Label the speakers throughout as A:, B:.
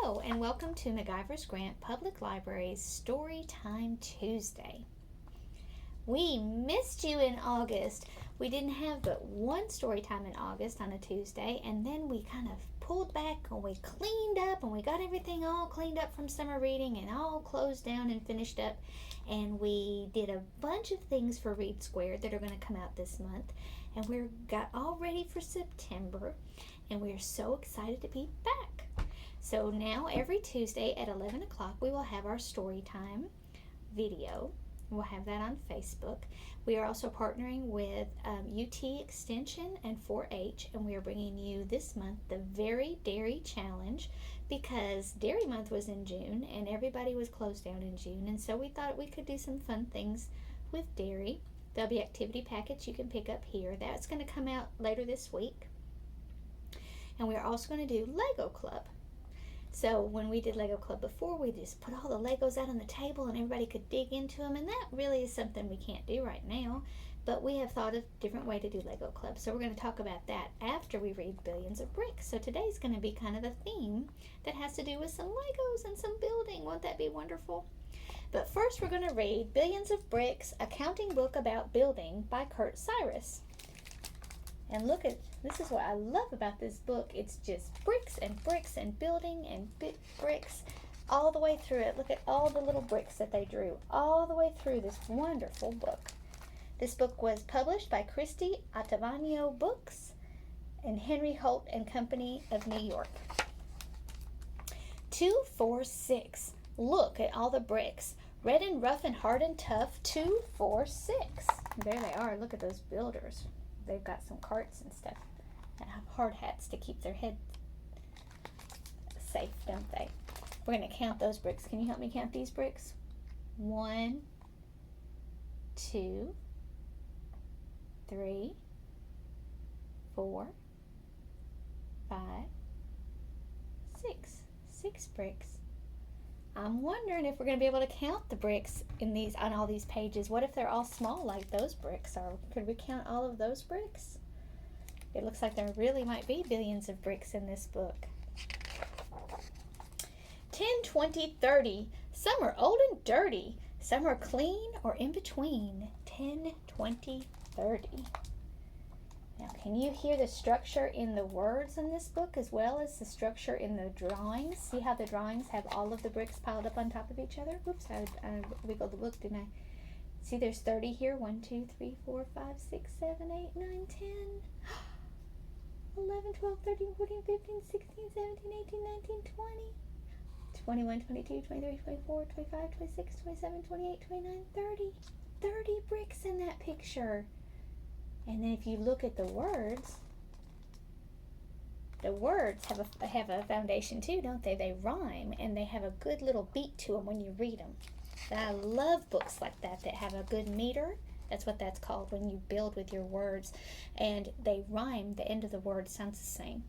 A: Hello, and welcome to McIver's Grant Public Library's Storytime Tuesday. We missed you in August. We didn't have but one story time in August on a Tuesday, and then we kind of pulled back and we cleaned up and we got everything all cleaned up from summer reading and all closed down and finished up. And we did a bunch of things for Read Squared that are going to come out this month. And we got all ready for September, and we're so excited to be back. So now every Tuesday at 11 o'clock we will have our story time video. We'll have that on Facebook. We are also partnering with UT Extension and 4-H, and we are bringing you this month the Very Dairy Challenge, because Dairy Month was in June and everybody was closed down in June, and so we thought we could do some fun things with dairy. There'll be activity packets you can pick up here. That's going to come out later this week. And we're also going to do Lego Club. So when we did Lego Club before, we just put all the Legos out on the table and everybody could dig into them, and that really is something we can't do right now, but we have thought of a different way to do Lego Club. So we're going to talk about that after we read Billions of Bricks. So today's going to be kind of a theme that has to do with some Legos and some building. Won't that be wonderful? But first we're going to read Billions of Bricks, a counting book about building by Cyrus. And look at, this is what I love about this book. It's just bricks and bricks and building and bricks all the way through it. Look at all the little bricks that they drew all the way through this wonderful book. This book was published by Christy, Ottaviano Books, and Henry Holt and Company of New York. 2, 4, 6. Look at all the bricks. Red and rough and hard and tough. 2, 4, 6. There they are. Look at those builders. They've got some carts and stuff and have hard hats to keep their head safe, don't they? We're going to count those bricks. Can you help me count these bricks? 1, 2, 3, 4, 5, 6. 6 bricks. I'm wondering if we're going to be able to count the bricks in these on all these pages. What if they're all small like those bricks are? Could we count all of those bricks? It looks like there really might be billions of bricks in this book. 10, 20, 30. Some are old and dirty. Some are clean or in between. 10, 20, 30. Now, can you hear the structure in the words in this book as well as the structure in the drawings? See how the drawings have all of the bricks piled up on top of each other? Whoops, I wiggled the book, didn't I? See, there's 30 here. 1, 2, 3, 4, 5, 6, 7, 8, 9, 10, 11, 12, 13, 14, 15, 16, 17, 18, 19, 20, 21, 22, 23, 24, 25, 26, 27, 28, 29, 30. 30 bricks in that picture. And then if you look at the words have a foundation too, don't they? They rhyme, and they have a good little beat to them when you read them. And I love books like that have a good meter. That's what that's called when you build with your words. And they rhyme. The end of the word sounds the same.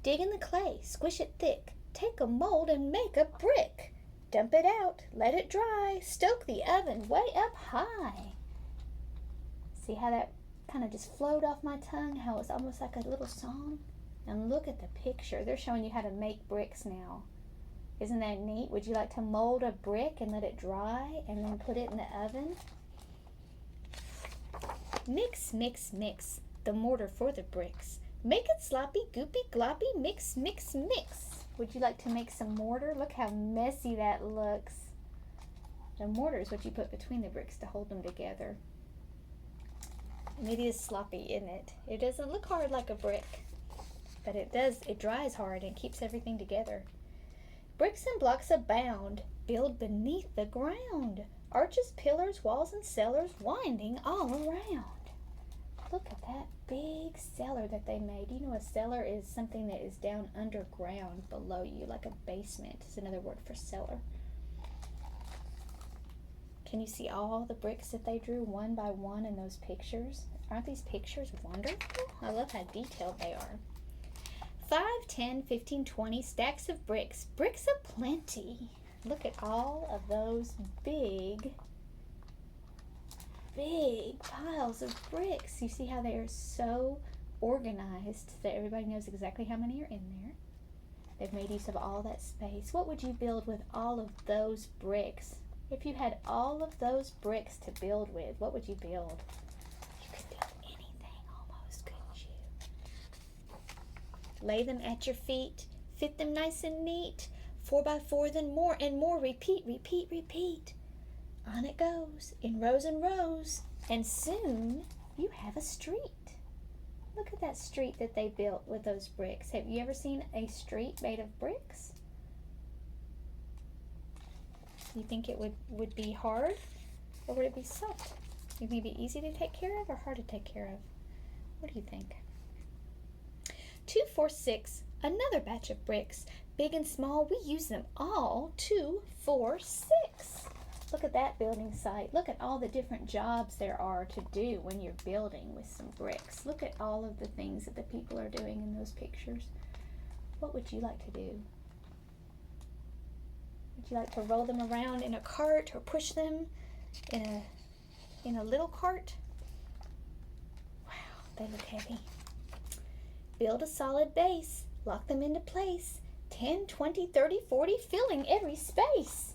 A: Dig in the clay, squish it thick. Take a mold and make a brick. Dump it out, let it dry. Stoke the oven way up high. See how that kind of just flowed off my tongue, how it's almost like a little song? And look at the picture. They're showing you how to make bricks now. Isn't that neat? Would you like to mold a brick and let it dry and then put it in the oven? Mix, mix, mix the mortar for the bricks. Make it sloppy, goopy, gloppy, mix, mix, mix. Would you like to make some mortar? Look how messy that looks. The mortar is what you put between the bricks to hold them together. And it is sloppy, isn't it? It doesn't look hard like a brick, but it does. It dries hard and keeps everything together. Bricks and blocks abound. Build beneath the ground. Arches, pillars, walls, and cellars winding all around. Look at that big cellar that they made. You know, a cellar is something that is down underground below you, like a basement is another word for cellar. Can you see all the bricks that they drew one by one in those pictures? Aren't these pictures wonderful? I love how detailed they are. 5, 10, 15, 20 stacks of bricks. Bricks aplenty. Look at all of those big piles of bricks. You see how they are so organized that everybody knows exactly how many are in there. They've made use of all that space. What would you build with all of those bricks? If you had all of those bricks to build with, what would you build? You could build anything almost, couldn't you? Lay them at your feet. Fit them nice and neat. 4 by 4, then more and more. Repeat, repeat, repeat. On it goes, in rows and rows. And soon you have a street. Look at that street that they built with those bricks. Have you ever seen a street made of bricks? You think it would be hard, or would it be soft? You think it'd be easy to take care of or hard to take care of? What do you think? 2, 4, 6, another batch of bricks. Big and small, we use them all. 2, 4, 6. Look at that building site. Look at all the different jobs there are to do when you're building with some bricks. Look at all of the things that the people are doing in those pictures. What would you like to do? Would you like to roll them around in a cart or push them in a little cart? Wow, they look heavy. Build a solid base. Lock them into place. 10, 20, 30, 40, filling every space.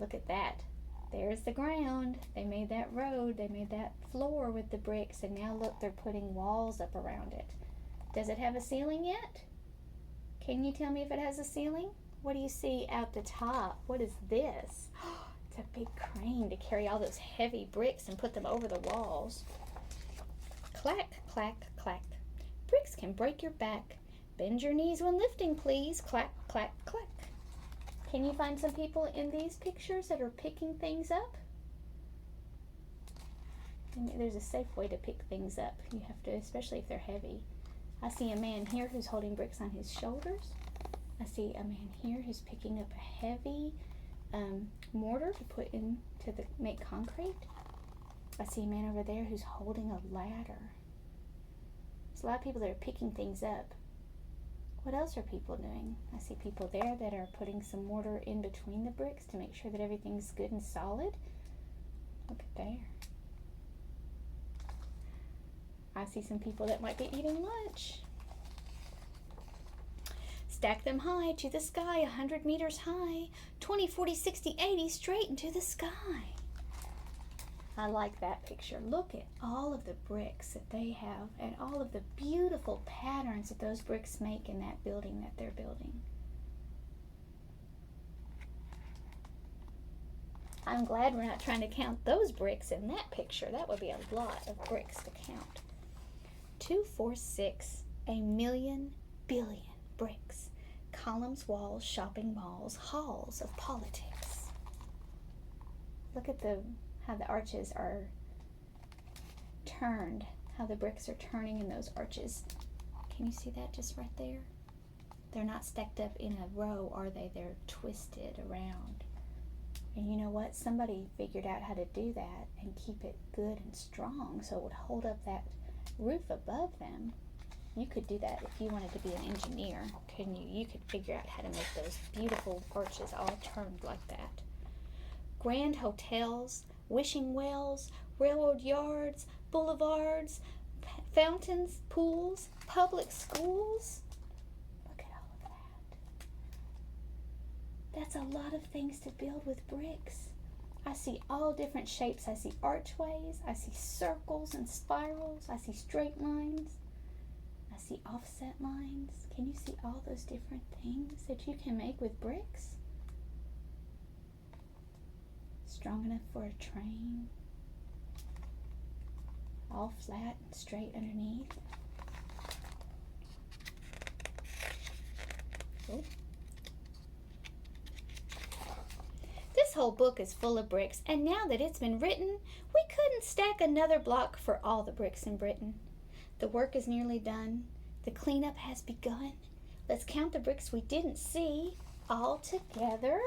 A: Look at that. There's the ground. They made that road. They made that floor with the bricks. And now look, they're putting walls up around it. Does it have a ceiling yet? Can you tell me if it has a ceiling? What do you see out the top? What is this? It's a big crane to carry all those heavy bricks and put them over the walls. Clack, clack, clack. Bricks can break your back. Bend your knees when lifting, please. Clack, clack, clack. Can you find some people in these pictures that are picking things up? And there's a safe way to pick things up. You have to, especially if they're heavy. I see a man here who's holding bricks on his shoulders. I see a man here who's picking up a heavy mortar to put in to make concrete. I see a man over there who's holding a ladder. There's a lot of people that are picking things up. What else are people doing? I see people there that are putting some mortar in between the bricks to make sure that everything's good and solid. Look at there. I see some people that might be eating lunch. Stack them high to the sky, 100 meters high, 20, 40, 60, 80, straight into the sky. I like that picture. Look at all of the bricks that they have and all of the beautiful patterns that those bricks make in that building that they're building. I'm glad we're not trying to count those bricks in that picture. That would be a lot of bricks to count. 2, 4, 6, a million billion bricks. Columns, walls, shopping malls, halls of politics. Look at how the arches are turned, how the bricks are turning in those arches. Can you see that just right there? They're not stacked up in a row, are they? They're twisted around. And you know what? Somebody figured out how to do that and keep it good and strong so it would hold up that roof above them. You could do that if you wanted to be an engineer, couldn't you? You could figure out how to make those beautiful arches all turned like that. Grand hotels, wishing wells, railroad yards, boulevards, fountains, pools, public schools. Look at all of that. That's a lot of things to build with bricks. I see all different shapes. I see archways. I see circles and spirals. I see straight lines. I see offset lines. Can you see all those different things that you can make with bricks? Strong enough for a train. All flat and straight underneath. Ooh. This whole book is full of bricks, and now that it's been written, we couldn't stack another block for all the bricks in Britain. The work is nearly done. The cleanup has begun. Let's count the bricks we didn't see all together.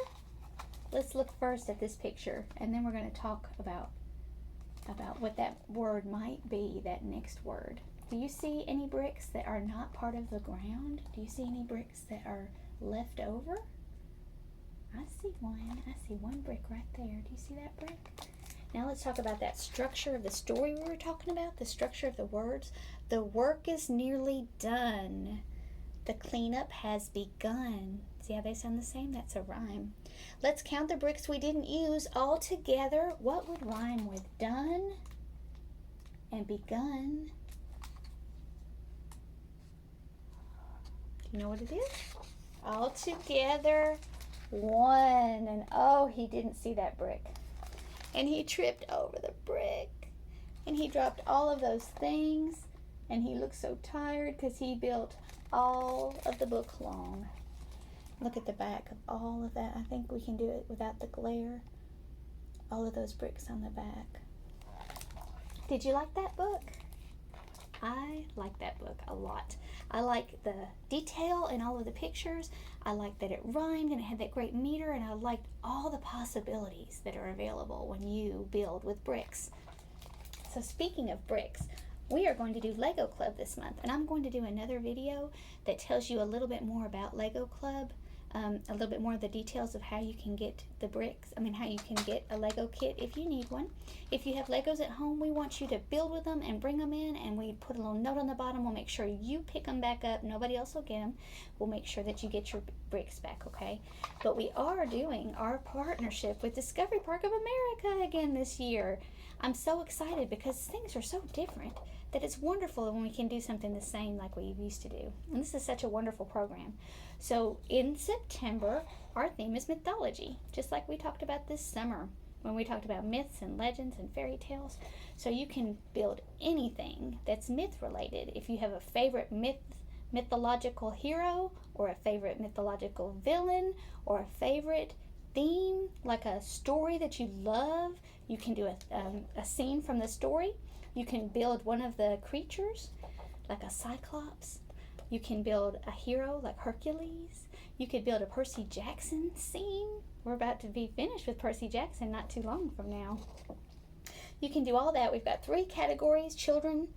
A: Let's look first at this picture, and then we're going to talk about what that word might be, that next word. Do you see any bricks that are not part of the ground? Do you see any bricks that are left over? I see one. I see one brick right there. Do you see that brick? Now let's talk about that structure of the story we were talking about, the structure of the words. The work is nearly done. The cleanup has begun. See how they sound the same? That's a rhyme. Let's count the bricks we didn't use all together. What would rhyme with done and begun? Do you know what it is? All together, 1. And oh, he didn't see that brick. And he tripped over the brick. And he dropped all of those things. And he looked so tired because he built all of the book long. Look at the back of all of that. I think we can do it without the glare. All of those bricks on the back. Did you like that book? I like that book a lot. I like the detail in all of the pictures. I like that it rhymed and it had that great meter, and I liked all the possibilities that are available when you build with bricks. So speaking of bricks, we are going to do Lego Club this month, and I'm going to do another video that tells you a little bit more about Lego Club, a little bit more of the details of how you can get the bricks, how you can get a Lego kit if you need one. If you have Legos at home, we want you to build with them and bring them in, and we put a little note on the bottom. We'll make sure you pick them back up. Nobody else will get them. We'll make sure that you get your bricks back, okay? But we are doing our partnership with Discovery Park of America again this year. I'm so excited because things are so different that it's wonderful when we can do something the same like we used to do. And this is such a wonderful program. So in September, our theme is mythology, just like we talked about this summer when we talked about myths and legends and fairy tales. So you can build anything that's myth related. If you have a favorite mythological hero, or a favorite mythological villain, or a favorite theme, like a story that you love, you can do a scene from the story. You can build one of the creatures, like a cyclops. You can build a hero like Hercules. You could build a Percy Jackson scene. We're about to be finished with Percy Jackson not too long from now. You can do all that. We've got 3 categories: children,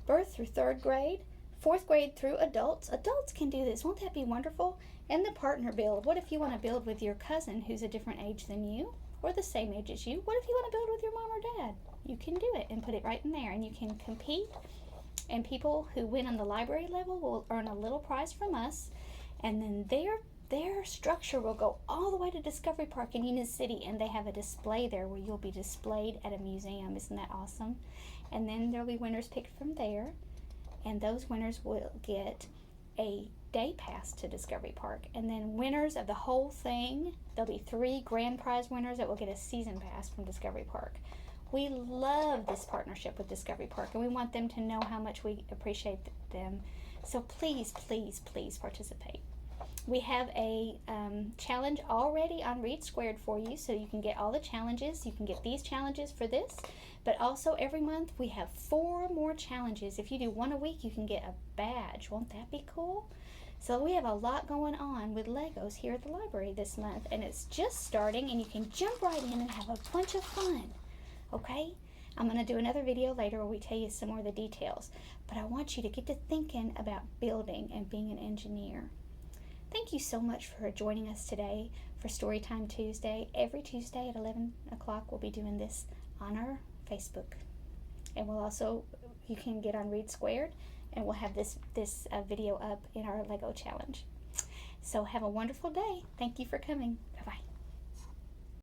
A: birth through 3rd grade, 4th grade through adults. Adults can do this. Won't that be wonderful? And the partner build. What if you want to build with your cousin who's a different age than you, or the same age as you? What if you want to build with your mom or dad? You can do it and put it right in there, and you can compete, and people who win on the library level will earn a little prize from us, and then their structure will go all the way to Discovery Park in Union City, and they have a display there where you'll be displayed at a museum. Isn't that awesome? And then there'll be winners picked from there, and those winners will get a day pass to Discovery Park. And then winners of the whole thing, there'll be 3 grand prize winners that will get a season pass from Discovery Park. We love this partnership with Discovery Park, and we want them to know how much we appreciate them. So please, please, please participate. We have a challenge already on Read Squared for you, so you can get all the challenges. You can get these challenges for this, but also every month we have 4 more challenges. If you do 1 a week, you can get a badge. Won't that be cool? So we have a lot going on with Legos here at the library this month, and it's just starting, and you can jump right in and have a bunch of fun. Okay? I'm going to do another video later where we tell you some more of the details, but I want you to get to thinking about building and being an engineer. Thank you so much for joining us today for Storytime Tuesday. Every Tuesday at 11 o'clock we'll be doing this on our Facebook. And we'll also, you can get on Read Squared, and we'll have this video up in our Lego challenge. So have a wonderful day. Thank you for coming.